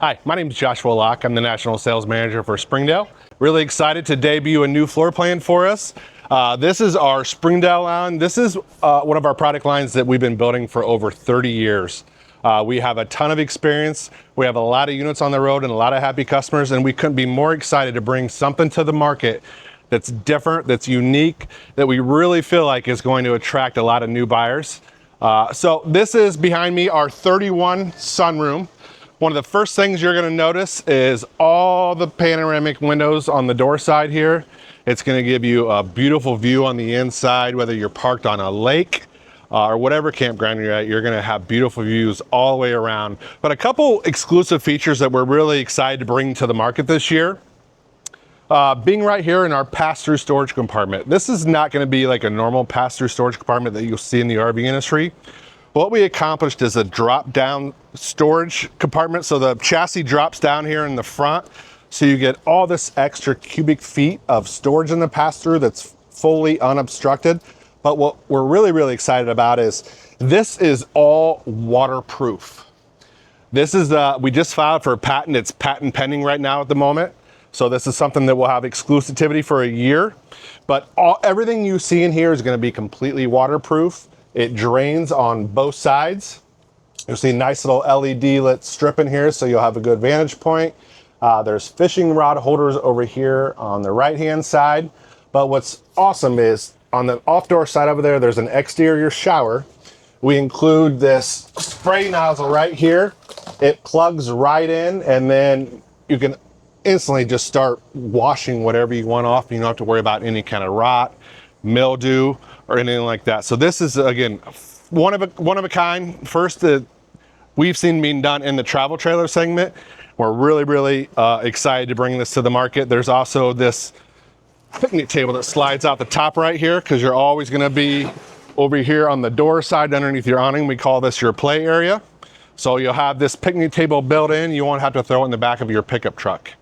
Hi, my name is Joshua Locke. I'm the National Sales Manager for Springdale. Really excited to debut a new floor plan for us. This is our Springdale line. This is one of our product lines that we've been building for over 30 years. We have a ton of experience. We have a lot of units on the road and a lot of happy customers, and we couldn't be more excited to bring something to the market that's different, that's unique, that we really feel like is going to attract a lot of new buyers. So this is behind me, our 31 sunroom. One of the first things you're gonna notice is all the panoramic windows on the door side here. It's gonna give you a beautiful view on the inside, whether you're parked on a lake or whatever campground you're at, you're gonna have beautiful views all the way around. But a couple exclusive features that we're really excited to bring to the market this year. Being right here in our pass-through storage compartment. This is not gonna be like a normal pass-through storage compartment that you'll see in the RV industry. What we accomplished is a drop-down storage compartment. So the chassis drops down here in the front. So you get all this extra cubic feet of storage in the pass-through that's fully unobstructed. But what we're really, really excited about is this is all waterproof. This is, we just filed for a patent. It's patent pending right now at the moment. So this is something that will have exclusivity for a year. But everything you see in here is gonna be completely waterproof. It drains on both sides. You'll see a nice little LED lit strip in here, so you'll have a good vantage point. There's fishing rod holders over here on the right-hand side. But what's awesome is on the off-door side over there, there's an exterior shower. We include this spray nozzle right here. It plugs right in, and then you can instantly just start washing whatever you want off. You don't have to worry about any kind of rot, mildew, or anything like that. So this is, again, one of a kind. First that we've seen being done in the travel trailer segment. We're really, really excited to bring this to the market. There's also this picnic table that slides out the top right here, because you're always gonna be over here on the door side underneath your awning. We call this your play area. So you'll have this picnic table built in. You won't have to throw it in the back of your pickup truck.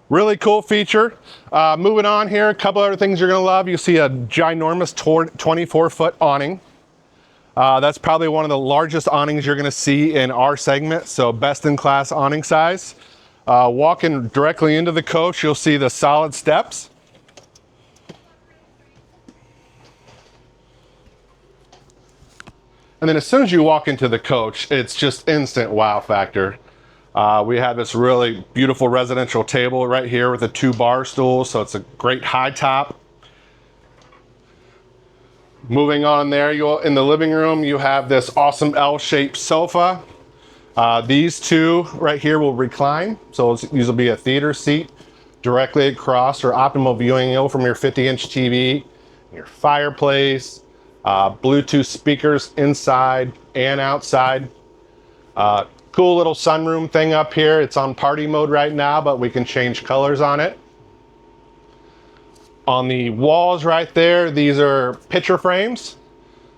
Really cool feature. Moving on here, a couple other things you're gonna love. You see a ginormous 24-foot awning. That's probably one of the largest awnings you're gonna see in our segment, so best in class awning size. Walking directly into the coach, you'll see the solid steps. And then as soon as you walk into the coach, it's just instant wow factor. We have this really beautiful residential table right here with the 2 bar stools, so it's a great high top. Moving on there, in the living room, you have this awesome L-shaped sofa. These two right here will recline, so these will be a theater seat directly across or optimal viewing angle from your 50-inch TV, your fireplace, Bluetooth speakers inside and outside. Cool little sunroom thing up here. It's on party mode right now, but we can change colors on it. On the walls right there, these are picture frames.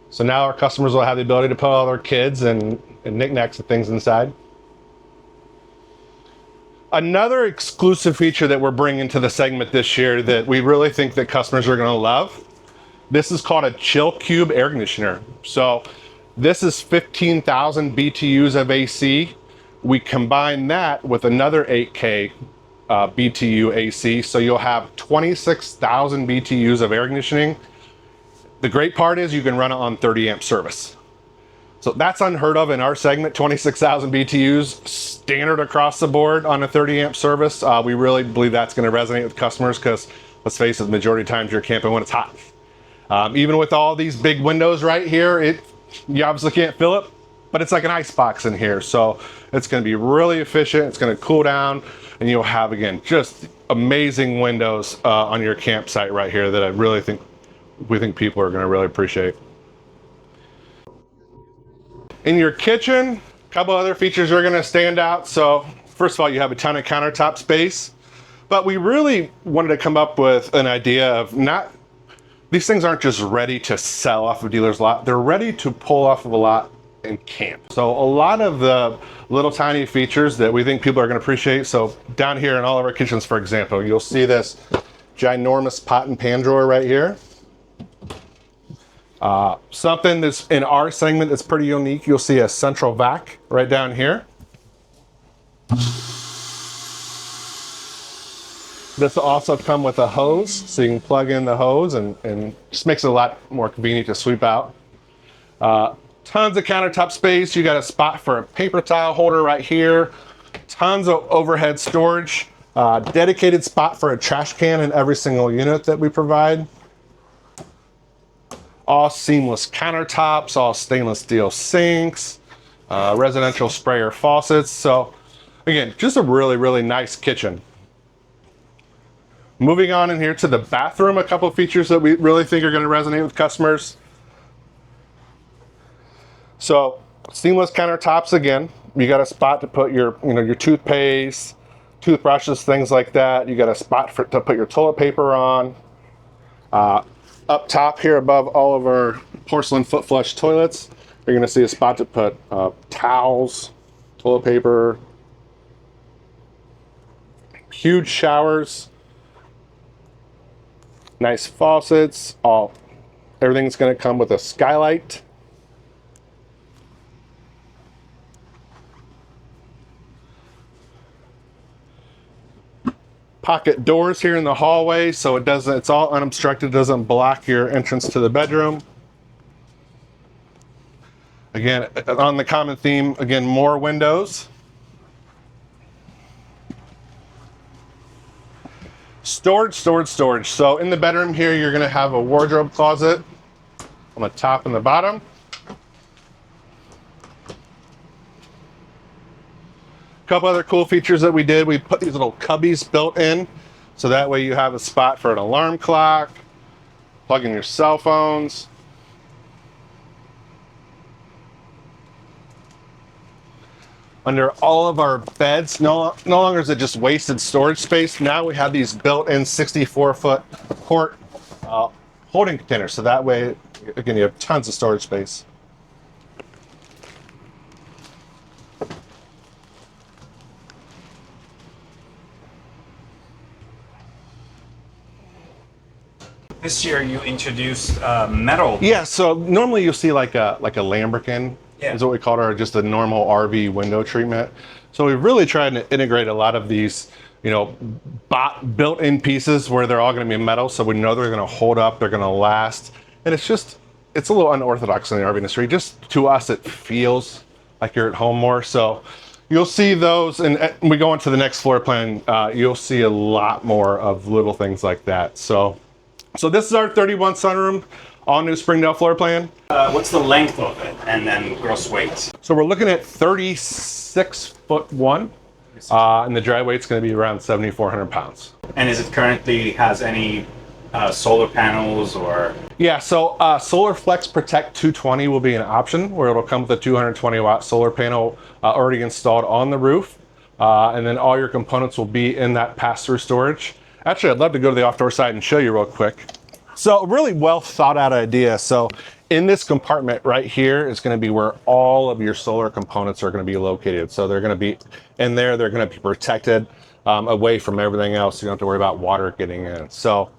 So now our customers will have the ability to put all their kids and knickknacks and things inside. Another exclusive feature that we're bringing to the segment this year that we really think that customers are gonna love, this is called a chill cube air conditioner. So this is 15,000 BTUs of AC. We combine that with another 8K BTU AC, so you'll have 26,000 BTUs of air conditioning. The great part is you can run it on 30 amp service. So that's unheard of in our segment, 26,000 BTUs, standard across the board on a 30 amp service. We really believe that's gonna resonate with customers because, let's face it, the majority of times you're camping when it's hot. Even with all these big windows right here, you obviously can't fill it, but it's like an ice box in here. So it's gonna be really efficient, it's gonna cool down, and you'll have, again, just amazing windows on your campsite right here that we think people are gonna really appreciate. In your kitchen, a couple other features are gonna stand out. So first of all, you have a ton of countertop space, but we really wanted to come up with an idea of these things aren't just ready to sell off of dealer's lot, they're ready to pull off of a lot and camp. So a lot of the little tiny features that we think people are gonna appreciate. So down here in all of our kitchens, for example, you'll see this ginormous pot and pan drawer right here. Something that's in our segment that's pretty unique, you'll see a central vac right down here. This will also come with a hose, so you can plug in the hose and just makes it a lot more convenient to sweep out. Tons of countertop space. You got a spot for a paper towel holder right here. Tons of overhead storage. Dedicated spot for a trash can in every single unit that we provide. All seamless countertops, all stainless steel sinks, residential sprayer faucets. So again, just a really, really nice kitchen. Moving on in here to the bathroom, a couple of features that we really think are going to resonate with customers. So seamless countertops again. You got a spot to put your, your toothpaste, toothbrushes, things like that. You got a spot to put your toilet paper on. Up top here above all of our porcelain foot flush toilets, you're going to see a spot to put towels, toilet paper, huge showers. Nice faucets. Everything's going to come with a skylight. Pocket doors here in the hallway, so it's all unobstructed, doesn't block your entrance to the bedroom. Again, on the common theme, again, more windows. Storage. So in the bedroom here, you're going to have a wardrobe closet on the top and the bottom. A couple other cool features that we did. We put these little cubbies built in, so that way you have a spot for an alarm clock, plug in your cell phones. Under all of our beds, no longer is it just wasted storage space. Now we have these built-in 64-foot quart holding containers. So that way, again, you have tons of storage space. This year you introduced metal. Yeah, so normally you'll see like a lambrequin. Yeah. Is what we call it, or just a normal RV window treatment. So we've really tried to integrate a lot of these, built-in pieces where they're all going to be metal, so we know they're going to hold up, they're going to last, and it's a little unorthodox in the RV industry. Just to us, it feels like you're at home more. So you'll see those, and we go into the next floor plan. You'll see a lot more of little things like that. So this is our 31 sunroom. All new Springdale floor plan. What's the length of it, and then gross weight? So we're looking at 36'1", and the dry weight's going to be around 7,400 pounds. And is it currently has any solar panels or? Yeah, so SolarFlex Protect 220 will be an option where it'll come with a 220 watt solar panel already installed on the roof, and then all your components will be in that pass-through storage. Actually, I'd love to go to the off-door side and show you real quick. So a really well thought out idea. So in this compartment right here is going to be where all of your solar components are going to be located. So they're going to be in there, they're going to be protected away from everything else. You don't have to worry about water getting in. So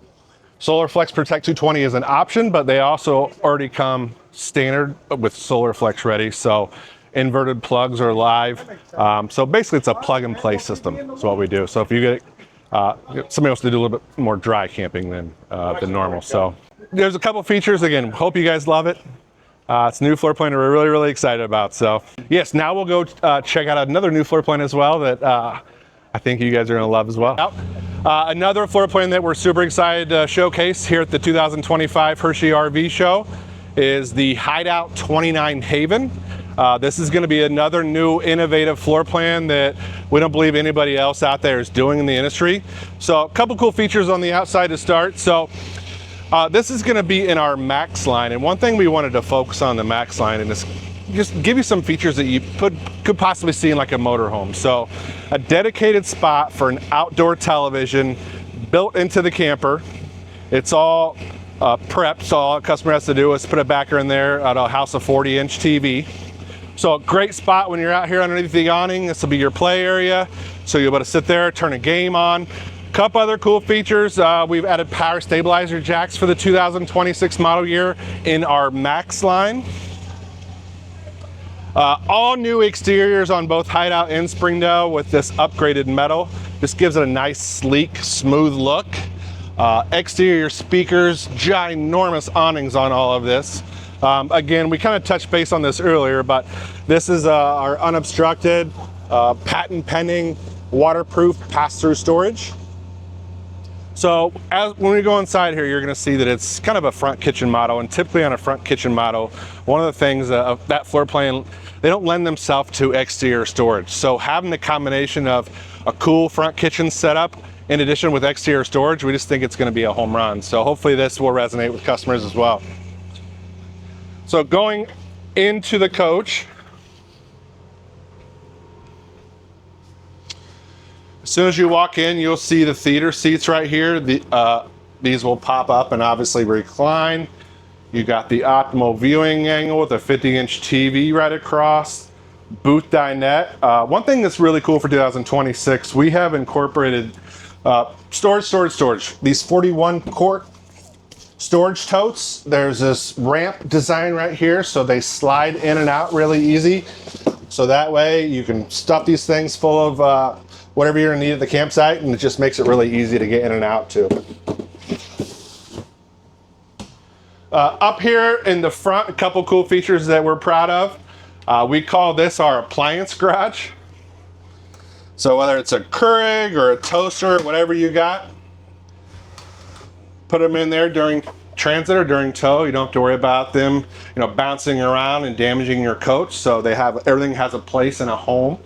SolarFlex Protect 220 is an option, but they also already come standard with SolarFlex ready. So inverted plugs are live. So basically it's a plug and play system is what we do. So if you get somebody wants to do a little bit more dry camping than normal. So there's a couple features. Again, hope you guys love it. It's a new floor plan we're really, really excited about. So yes, now we'll go check out another new floor plan as well that I think you guys are going to love as well. Another floor plan that we're super excited to showcase here at the 2025 Hershey RV Show is the Hideout 29 Haven. This is going to be another new innovative floor plan that we don't believe anybody else out there is doing in the industry. So a couple cool features on the outside to start. So this is going to be in our Max line, and one thing we wanted to focus on the Max line and just give you some features that you could possibly see in like a motorhome. So a dedicated spot for an outdoor television built into the camper. It's all prepped, so all a customer has to do is put a backer in there at a house of 40-inch TV. So a great spot when you're out here underneath the awning. This will be your play area. So you'll be able to sit there, turn a game on. Couple other cool features. We've added power stabilizer jacks for the 2026 model year in our Max line. All new exteriors on both Hideout and Springdale with this upgraded metal. Just gives it a nice, sleek, smooth look. Exterior speakers, ginormous awnings on all of this. Again, we kind of touched base on this earlier, but this is our unobstructed, patent pending, waterproof pass-through storage. So when we go inside here, you're going to see that it's kind of a front kitchen model, and typically on a front kitchen model, one of the things of that floor plan, they don't lend themselves to exterior storage. So having the combination of a cool front kitchen setup in addition with exterior storage, we just think it's going to be a home run. So hopefully this will resonate with customers as well. So going into the coach, as soon as you walk in, you'll see the theater seats right here. These will pop up and obviously recline. You got the optimal viewing angle with a 50-inch TV right across. Booth dinette. One thing that's really cool for 2026, we have incorporated storage. These 41-quart storage totes. There's this ramp design right here, so they slide in and out really easy. So that way you can stuff these things full of whatever you're gonna need at the campsite, and it just makes it really easy to get in and out too. Up here in the front, a couple cool features that we're proud of. We call this our appliance garage. So whether it's a Keurig or a toaster, whatever you got, put them in there during transit or during tow. You don't have to worry about them, bouncing around and damaging your coach. So everything has a place and a home.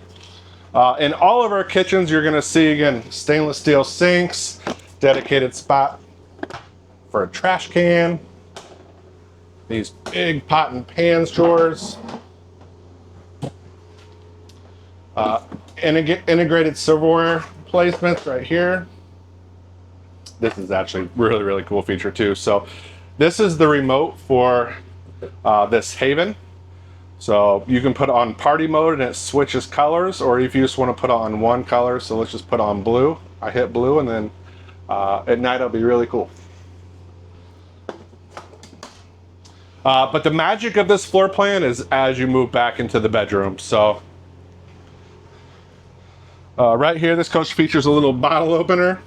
In all of our kitchens, you're gonna see, again, stainless steel sinks, dedicated spot for a trash can, these big pot and pans drawers, integrated silverware placements right here. This is actually really, really cool feature too. So this is the remote for this Haven. So you can put it on party mode and it switches colors, or if you just want to put it on one color, so let's just put on blue. I hit blue, and then at night it'll be really cool. But the magic of this floor plan is as you move back into the bedroom. So right here, this coach features a little bottle opener.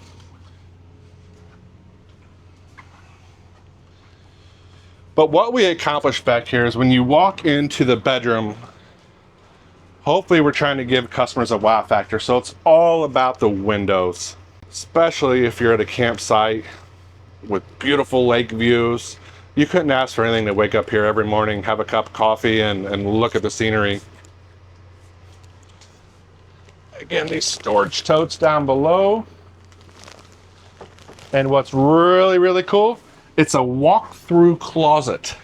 But what we accomplished back here is when you walk into the bedroom, hopefully we're trying to give customers a wow factor. So it's all about the windows, especially if you're at a campsite with beautiful lake views. You couldn't ask for anything to wake up here every morning, have a cup of coffee, and look at the scenery. Again, these storage totes down below. And what's really, really cool, it's a walk-through closet.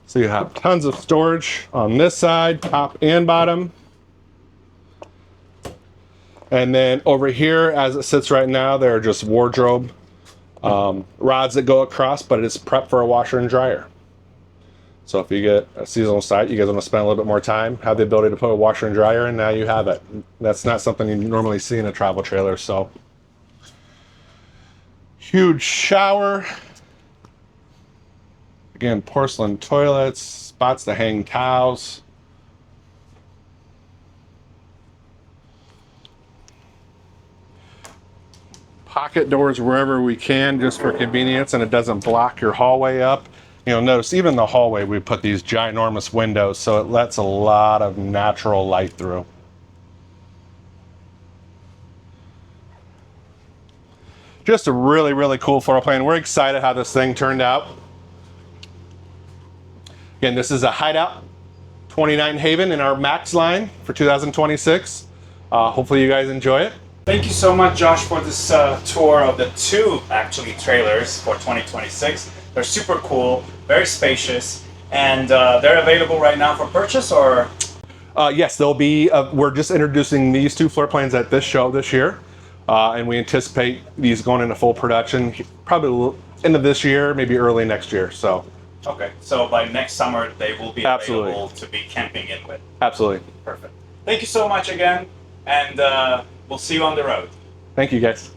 So you have tons of storage on this side, top and bottom. And then over here, as it sits right now, there are just wardrobe rods that go across, but it's prepped for a washer and dryer. So if you get a seasonal site, you guys want to spend a little bit more time, have the ability to put a washer and dryer in, now you have it. That's not something you normally see in a travel trailer. So huge shower. Again, porcelain toilets, spots to hang towels. Pocket doors wherever we can, just for convenience, and it doesn't block your hallway up. Notice even the hallway, we put these ginormous windows, so it lets a lot of natural light through. Just a really, really cool floor plan. We're excited how this thing turned out. Again, this is a Hideout 29 Haven in our Max line for 2026. Hopefully you guys enjoy it. Thank you so much, Josh, for this tour of the two, actually, trailers for 2026. They're super cool, very spacious, and they're available right now for purchase, or? Yes, they'll be. We're just introducing these two floor plans at this show this year, and we anticipate these going into full production probably end of this year, maybe early next year. So. Okay, so by next summer they will be available to be camping in with. Absolutely. Perfect. Thank you so much again, and we'll see you on the road. Thank you, guys.